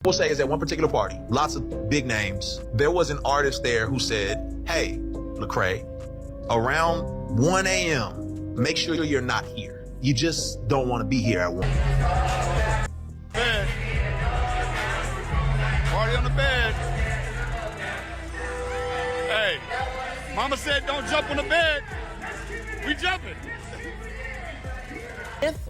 We'll say is at one particular party, lots of big names. There was an artist there who said, hey, Lecrae, around 1 a.m., make sure you're not here. You just don't want to be here at 1. Bed. Party on the bed. Hey, mama said don't jump on the bed. We jumping.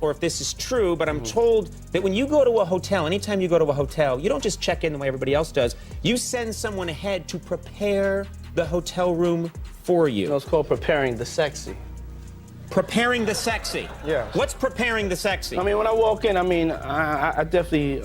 Or if this is true, but I'm told that when you go to a hotel, anytime you go to a hotel, you don't just check in the way everybody else does. You send someone ahead to prepare the hotel room for you. No, it's called preparing the sexy. Preparing the sexy? Yeah. What's preparing the sexy? I mean, when I walk in, I definitely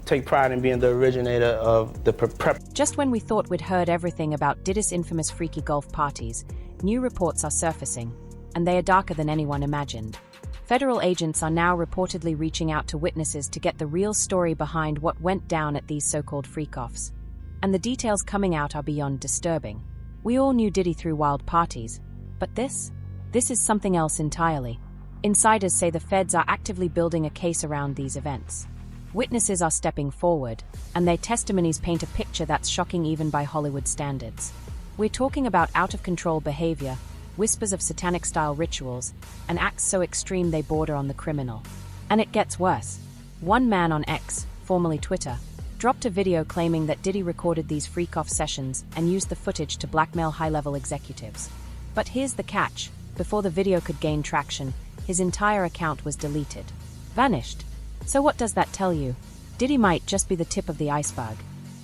take pride in being the originator of the prep. Just when we thought we'd heard everything about Diddy's infamous freaky golf parties, new reports are surfacing, and they are darker than anyone imagined. Federal agents are now reportedly reaching out to witnesses to get the real story behind what went down at these so-called freak-offs. And the details coming out are beyond disturbing. We all knew Diddy threw wild parties, but this is something else entirely. Insiders say the feds are actively building a case around these events. Witnesses are stepping forward, and their testimonies paint a picture that's shocking even by Hollywood standards. We're talking about out-of-control behavior, whispers of satanic-style rituals, and acts so extreme they border on the criminal. And it gets worse. One man on X, formerly Twitter, dropped a video claiming that Diddy recorded these freak-off sessions and used the footage to blackmail high-level executives. But here's the catch. Before the video could gain traction, his entire account was deleted. Vanished. So what does that tell you? Diddy might just be the tip of the iceberg.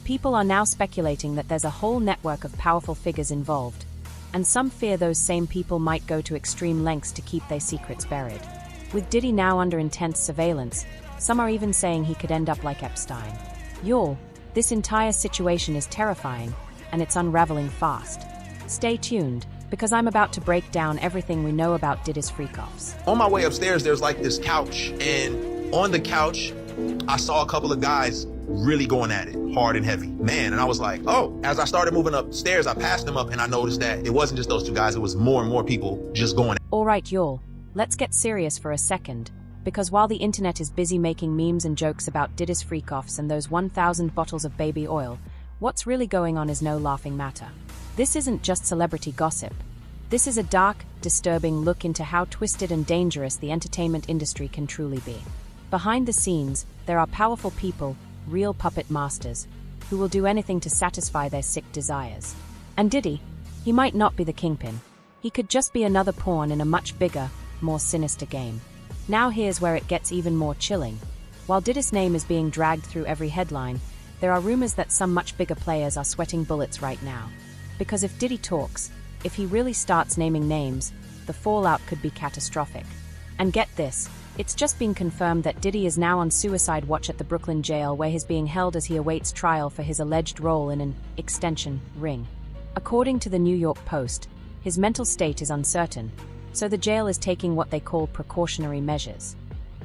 People are now speculating that there's a whole network of powerful figures involved, and some fear those same people might go to extreme lengths to keep their secrets buried. With Diddy now under intense surveillance, some are even saying he could end up like Epstein. Y'all, this entire situation is terrifying, and it's unraveling fast. Stay tuned, because I'm about to break down everything we know about Diddy's freak-offs. On my way upstairs, there's like this couch, and on the couch, I saw a couple of guys really going at it, hard and heavy. Man, and I was like, oh. As I started moving upstairs, I passed them up, and I noticed that it wasn't just those two guys, it was more and more people just going at it. All right, y'all, let's get serious for a second, because while the internet is busy making memes and jokes about Diddy's freak-offs and those 1,000 bottles of baby oil, what's really going on is no laughing matter. This isn't just celebrity gossip. This is a dark, disturbing look into how twisted and dangerous the entertainment industry can truly be. Behind the scenes, there are powerful people, real puppet masters, who will do anything to satisfy their sick desires. And Diddy, he might not be the kingpin. He could just be another pawn in a much bigger, more sinister game. Now here's where it gets even more chilling. While Diddy's name is being dragged through every headline, there are rumors that some much bigger players are sweating bullets right now. Because if Diddy talks, if he really starts naming names, the fallout could be catastrophic. And get this, it's just been confirmed that Diddy is now on suicide watch at the Brooklyn jail, where he's being held as he awaits trial for his alleged role in an extension ring. According to the New York Post, his mental state is uncertain, so the jail is taking what they call precautionary measures.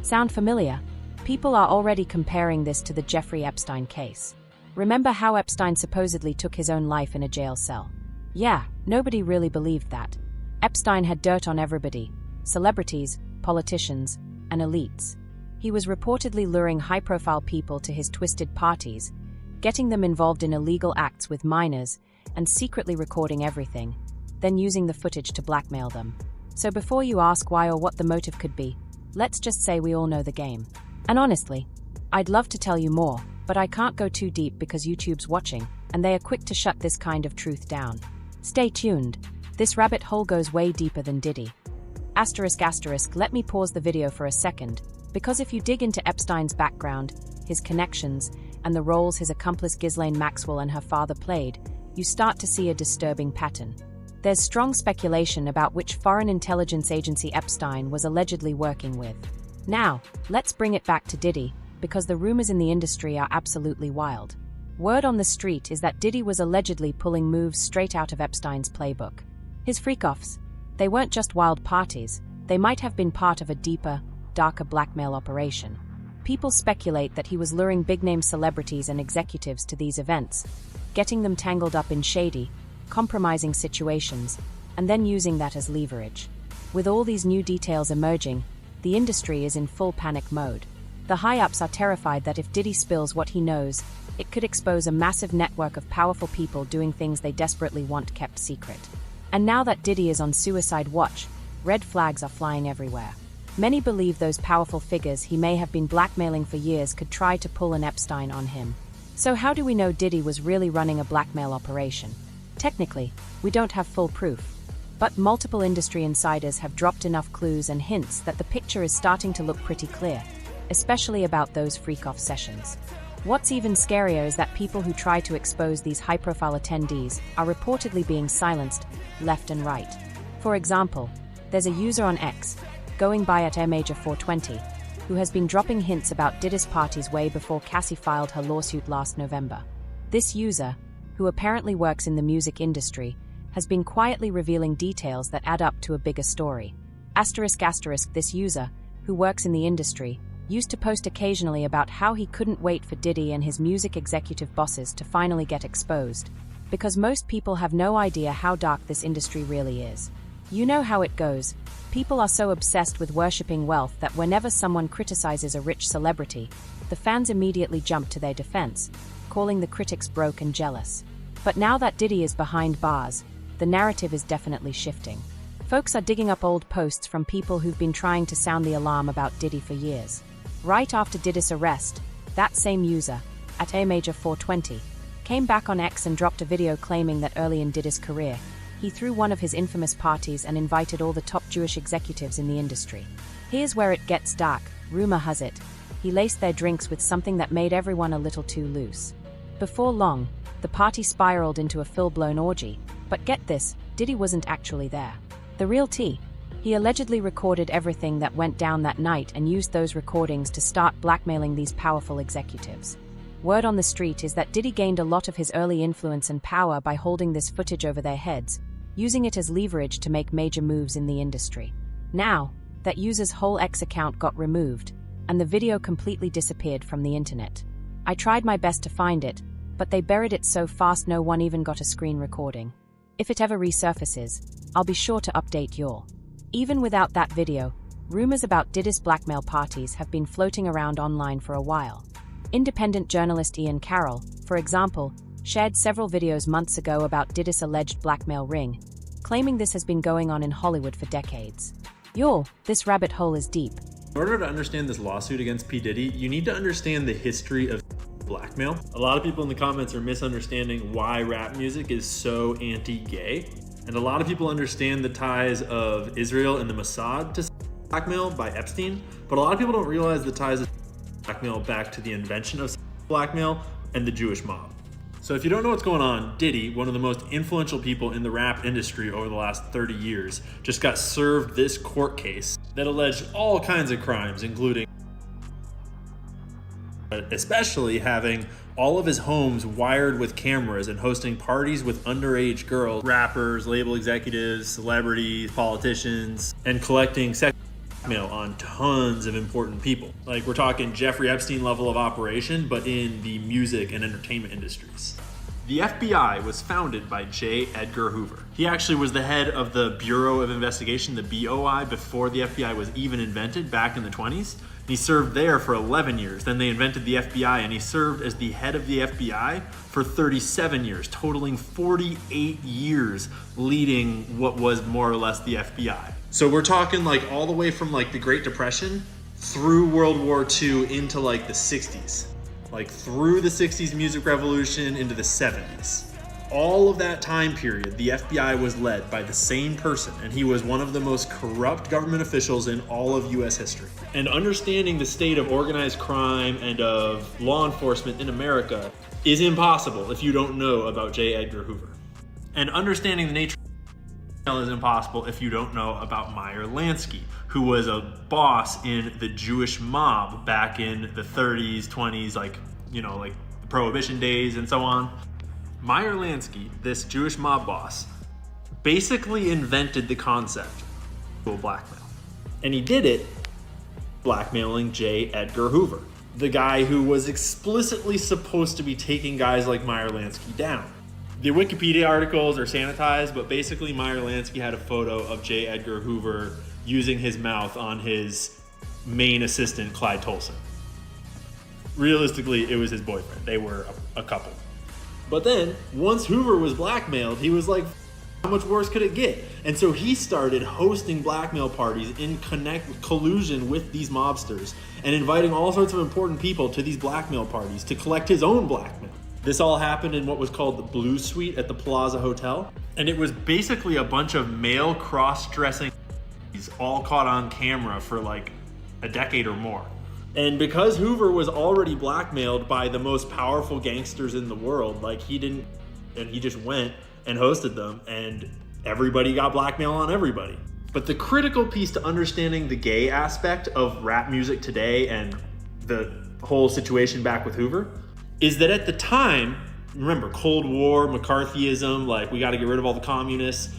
Sound familiar? People are already comparing this to the Jeffrey Epstein case. Remember how Epstein supposedly took his own life in a jail cell? Yeah, nobody really believed that. Epstein had dirt on everybody: celebrities, politicians, and elites. He was reportedly luring high-profile people to his twisted parties, getting them involved in illegal acts with minors, and secretly recording everything, then using the footage to blackmail them. So before you ask why or what the motive could be, let's just say we all know the game. And honestly, I'd love to tell you more, but I can't go too deep because YouTube's watching, and they are quick to shut this kind of truth down. Stay tuned. This rabbit hole goes way deeper than Diddy. ***, let me pause the video for a second, because if you dig into Epstein's background, his connections, and the roles his accomplice Ghislaine Maxwell and her father played, you start to see a disturbing pattern. There's strong speculation about which foreign intelligence agency Epstein was allegedly working with. Now, let's bring it back to Diddy, because the rumors in the industry are absolutely wild. Word on the street is that Diddy was allegedly pulling moves straight out of Epstein's playbook. His freak-offs, they weren't just wild parties, they might have been part of a deeper, darker blackmail operation. People speculate that he was luring big-name celebrities and executives to these events, getting them tangled up in shady, compromising situations, and then using that as leverage. With all these new details emerging, the industry is in full panic mode. The high-ups are terrified that if Diddy spills what he knows, It could expose a massive network of powerful people doing things they desperately want kept secret. And now that Diddy is on suicide watch, red flags are flying everywhere. Many believe those powerful figures he may have been blackmailing for years could try to pull an Epstein on him. So how do we know Diddy was really running a blackmail operation? Technically, we don't have full proof. But multiple industry insiders have dropped enough clues and hints that the picture is starting to look pretty clear, especially about those freak-off sessions. What's even scarier is that people who try to expose these high-profile attendees are reportedly being silenced left and right. For example, there's a user on X, going by at @major420, who has been dropping hints about Diddy's parties way before Cassie filed her lawsuit last November. This user, who apparently works in the music industry, has been quietly revealing details that add up to a bigger story. This user, who works in the industry, used to post occasionally about how he couldn't wait for Diddy and his music executive bosses to finally get exposed, because most people have no idea how dark this industry really is. You know how it goes. People are so obsessed with worshipping wealth that whenever someone criticizes a rich celebrity, the fans immediately jump to their defense, calling the critics broke and jealous. But now that Diddy is behind bars, the narrative is definitely shifting. Folks are digging up old posts from people who've been trying to sound the alarm about Diddy for years. Right after Diddy's arrest, that same user, at @major420, came back on X and dropped a video claiming that early in Diddy's career, he threw one of his infamous parties and invited all the top Jewish executives in the industry. Here's where it gets dark. Rumor has it, he laced their drinks with something that made everyone a little too loose. Before long, the party spiraled into a full-blown orgy. But get this, Diddy wasn't actually there. The real tea. He allegedly recorded everything that went down that night and used those recordings to start blackmailing these powerful executives. Word on the street is that Diddy gained a lot of his early influence and power by holding this footage over their heads, using it as leverage to make major moves in the industry. Now, that user's whole X account got removed, and the video completely disappeared from the internet. I tried my best to find it, but they buried it so fast no one even got a screen recording. If it ever resurfaces, I'll be sure to update y'all. Even without that video, rumors about Diddy's blackmail parties have been floating around online for a while. Independent journalist Ian Carroll, for example, shared several videos months ago about Diddy's alleged blackmail ring, claiming this has been going on in Hollywood for decades. Y'all, this rabbit hole is deep. In order to understand this lawsuit against P. Diddy, you need to understand the history of blackmail. A lot of people in the comments are misunderstanding why rap music is so anti-gay. And a lot of people understand the ties of Israel and the Mossad to blackmail by Epstein, but a lot of people don't realize the ties of blackmail back to the invention of blackmail and the Jewish mob. So if you don't know what's going on, Diddy, one of the most influential people in the rap industry over the last 30 years, just got served this court case that alleged all kinds of crimes, including especially having all of his homes wired with cameras and hosting parties with underage girls, rappers, label executives, celebrities, politicians, and collecting sex blackmail on tons of important people. Like, we're talking Jeffrey Epstein level of operation, but in the music and entertainment industries. The FBI was founded by J. Edgar Hoover. He actually was the head of the Bureau of Investigation, the BOI, before the FBI was even invented back in the 20s. He served there for 11 years. Then they invented the FBI, and he served as the head of the FBI for 37 years, totaling 48 years leading what was more or less the FBI. So we're talking like all the way from like the Great Depression through World War II into like the 60s. Like through the 60s music revolution into the 70s. All of that time period, the FBI was led by the same person, and he was one of the most corrupt government officials in all of US history. And understanding the state of organized crime and of law enforcement in America is impossible if you don't know about J. Edgar Hoover. And understanding the nature is impossible if you don't know about Meyer Lansky, who was a boss in the Jewish mob back in the 30s, 20s, like the Prohibition days and so on. Meyer Lansky, this Jewish mob boss, basically invented the concept of blackmail. And he did it blackmailing J. Edgar Hoover, the guy who was explicitly supposed to be taking guys like Meyer Lansky down. The Wikipedia articles are sanitized, but basically Meyer Lansky had a photo of J. Edgar Hoover using his mouth on his main assistant, Clyde Tolson. Realistically, it was his boyfriend. They were a a couple. But then, once Hoover was blackmailed, he was like, how much worse could it get? And so he started hosting blackmail parties in collusion with these mobsters and inviting all sorts of important people to these blackmail parties to collect his own blackmail. This all happened in what was called the Blue Suite at the Plaza Hotel. And it was basically a bunch of male cross-dressing all caught on camera for like a decade or more. And because Hoover was already blackmailed by the most powerful gangsters in the world, like he just went and hosted them, and everybody got blackmail on everybody. But the critical piece to understanding the gay aspect of rap music today and the whole situation back with Hoover is that at the time, remember, Cold War, McCarthyism, like we got to get rid of all the communists.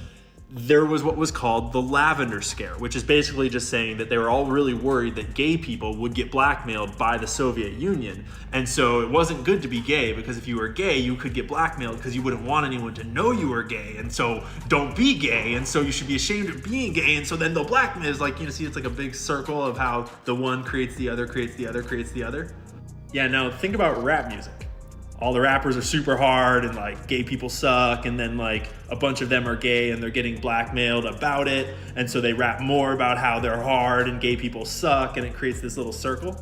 There was what was called the Lavender Scare, which is basically just saying that they were all really worried that gay people would get blackmailed by the Soviet Union. And so it wasn't good to be gay, because if you were gay, you could get blackmailed because you wouldn't want anyone to know you were gay. And so don't be gay. And so you should be ashamed of being gay. And so then they'll blackmail. It's like, see, it's like a big circle of how the one creates the other, creates the other, creates the other. Yeah, now think about rap music. All the rappers are super hard and like gay people suck, and then like a bunch of them are gay and they're getting blackmailed about it, and so they rap more about how they're hard and gay people suck, and it creates this little circle.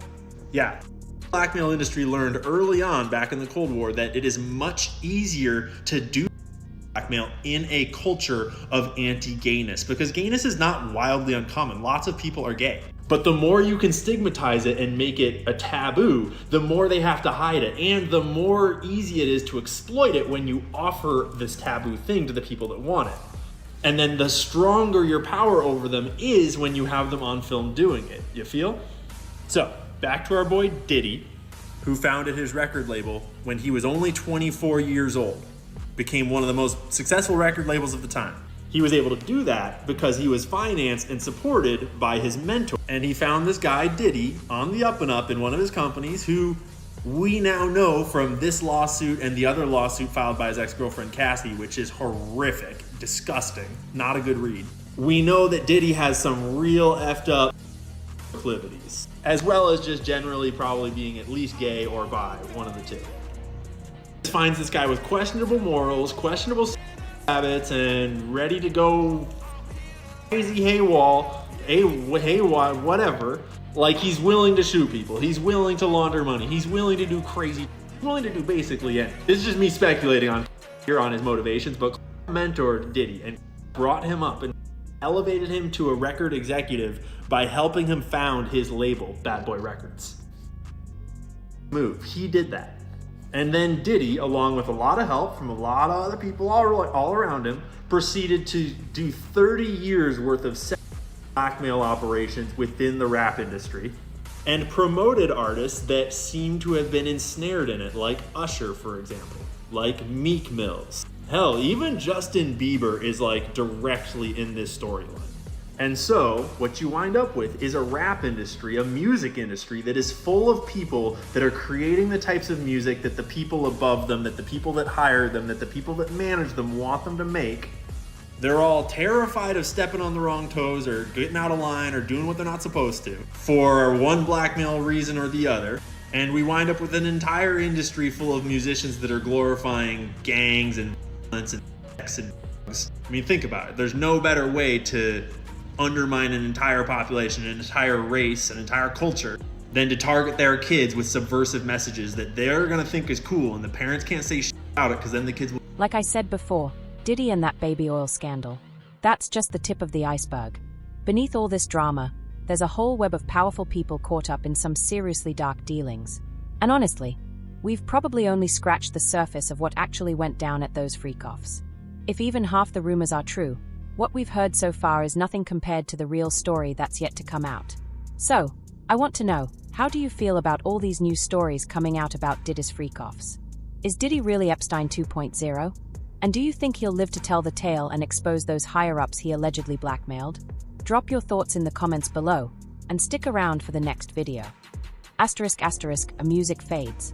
Yeah, the blackmail industry learned early on back in the Cold War that it is much easier to do blackmail in a culture of anti-gayness, because gayness is not wildly uncommon. Lots of people are gay. But the more you can stigmatize it and make it a taboo, the more they have to hide it. And the more easy it is to exploit it when you offer this taboo thing to the people that want it. And then the stronger your power over them is when you have them on film doing it. You feel? So, back to our boy Diddy, who founded his record label when he was only 24 years old. Became one of the most successful record labels of the time. He was able to do that because he was financed and supported by his mentor. And he found this guy, Diddy, on the up and up in one of his companies, who we now know from this lawsuit and the other lawsuit filed by his ex-girlfriend, Cassie, which is horrific, disgusting, not a good read. We know that Diddy has some real effed up proclivities, as well as just generally probably being at least gay or bi, one of the two. Finds this guy with questionable morals, questionable habits, and ready to go crazy haywire, whatever. Like, he's willing to shoot people, he's willing to launder money, he's willing to do crazy, he's willing to do basically anything. This is just me speculating on his motivations, but mentored Diddy and brought him up and elevated him to a record executive by helping him found his label, Bad Boy Records. He did that. And then Diddy, along with a lot of help from a lot of other people all around him, proceeded to do 30 years worth of blackmail operations within the rap industry and promoted artists that seem to have been ensnared in it, like Usher, for example, like Meek Mills. Hell, even Justin Bieber is like directly in this storyline. And so, what you wind up with is a rap industry, a music industry that is full of people that are creating the types of music that the people above them, that the people that hire them, that the people that manage them want them to make. They're all terrified of stepping on the wrong toes or getting out of line or doing what they're not supposed to for one blackmail reason or the other. And we wind up with an entire industry full of musicians that are glorifying gangs and violence and sex and drugs. I mean, think about it. There's no better way to undermine an entire population, an entire race, an entire culture, than to target their kids with subversive messages that they're gonna think is cool, and the parents can't say shit about it because then the kids will. Like I said before, Diddy and that baby oil scandal. That's just the tip of the iceberg. Beneath all this drama, there's a whole web of powerful people caught up in some seriously dark dealings. And honestly, we've probably only scratched the surface of what actually went down at those freak-offs. If even half the rumors are true, what we've heard so far is nothing compared to the real story that's yet to come out. So, I want to know, how do you feel about all these new stories coming out about Diddy's freak-offs? Is Diddy really Epstein 2.0? And do you think he'll live to tell the tale and expose those higher-ups he allegedly blackmailed? Drop your thoughts in the comments below, and stick around for the next video. ***, a music fades.